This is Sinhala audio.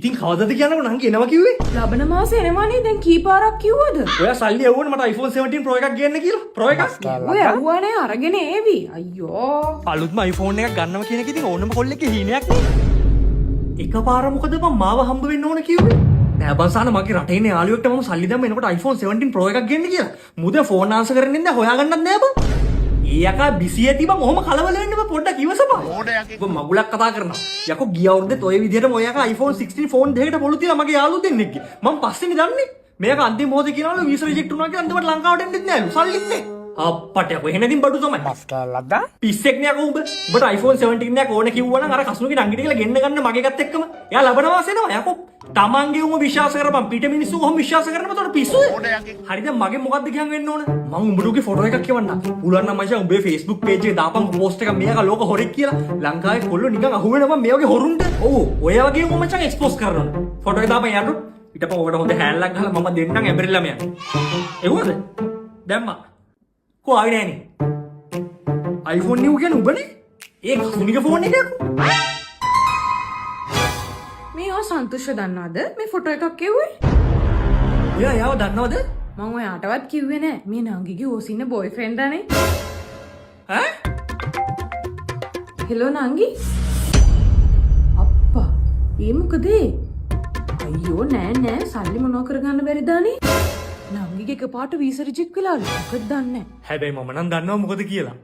ඉතින් කවදද කියනකො නංගි එනවා කිව්වේ? ලබන මාසේ එනවනේ. දැන් කී පාරක් කිව්වද? ඔයා සල්ලි යවුවනේ මට iPhone 17 Pro එකක් ගන්න කියලා. Pro එකක්. ඔය ඇහුවානේ අරගෙන ඒවි. අයියෝ. අලුත්ම iPhone එකක් ගන්නවා කියන එක ඉතින් ඕනම කොල්ලෙක්ගේ හීනයක් නේ. එකපාර මොකද බං මාව හම්බ වෙන්න ඕන කිව්වේ? නෑ බං සාන මගේ රටේ ඉන්න යාළුවෙක්ට මම සල්ලි දැම්ම එනකොට iPhone 17 Pro එකක් ගන්න කියලා. මුද ෆෝන් ආන්සර් කරගෙන ඉන්න හොයාගන්නත් නෑ බං. ඒ යකා බිසි ඇති බං ඔහොම කලබල වෙන්න බං පොඩ්ඩක් ඉවසපන්. ඔබ මගුලක් කතා කරනවා. යකෝ ගිය අවුරුද්දේ ඔය විදිහටම ඔය යකා iPhone 16 ෆෝන් දෙකකට පොළු තියලා මගේ යාළුවෝ දෙන්නෙක්ගේ. මම පස්සේනේ දන්නේ. මේක අන්තිම මොහොතේ කියනවලු වීසා රිජෙක්ට් වුණා කියලා අන්තිමට ලංකාවට එන්නෙත් නෑලු. සල්ලිත් නෑ. අප්පට යකෝ එහෙනදින් බඩු තමයි. බස් කෑල්ලක්ද? පිස්සෙක් නේ යකෝ උඹ. උඹට iPhone 17 එකක් ඕන කිව්වනම් අර කසුනුගේ නංගිට කියලා ගෙන්න ගන්න මගේ එකත් එක්කම. එයා ලබන මාසේ එනවා යකෝ. තමන්ගේ උඹ විශ්වාස කරපන් පිට මිනිස්සු ඔහොම විශ්වාස කරනම උඹට පිස්සුද? හරි දැන් මගේ මොකද්ද කියන් වෙන්න ඕන? මම උඹට ෆොටෝ එකක් කියවන්නම්. පුළුවන් නම් මචං උඹේ Facebook page එකේ දාපන් post එකක් මේක ලෝක හොරෙක් කියලා. ලංකාවේ කොල්ලෝ නිකන් අහුවෙනවා මේ වගේ හොරුන්ට. ඔව් ඔය වගේ උඹ මචං expose කරනවා. ෆොටෝ එක දාපන් යාළුවෝ. ඊටපස්සේ ඔකට හොඳ හැල්ලක් ගහලා මම දෙන්නම් ඇඹරිලා මෙයා. එවුවද? දැම්මා. කො ආවේ නෑනේ. iPhone new කියන්නේ උඹනේ? ඒ කසුනිගේ ෆෝන් එකක්. මේ ඔය සන්තුෂ්ව දන්නවද? මේ ෆොටෝ එකක් කිව්වේ? ඔයා යාව දන්නවද? මම ඔයාටවත් කිව්වේ නෑ. මේ නංගිගේ ඕසින්න බොයිෆ්‍රෙන්ඩ් අනේ. ඈ? හෙලෝ නංගි. අප්පා. ඒ මොකද? අයියෝ නෑ නෑ සල්ලි මොනව කරගන්න බැරිද අනේ? නංගිගේ එකපාරට වීසා රිජෙක්ට් වෙලාලු. මොකද දන්නේ? හැබැයි මම නම් දන්නවා මොකද කියලා.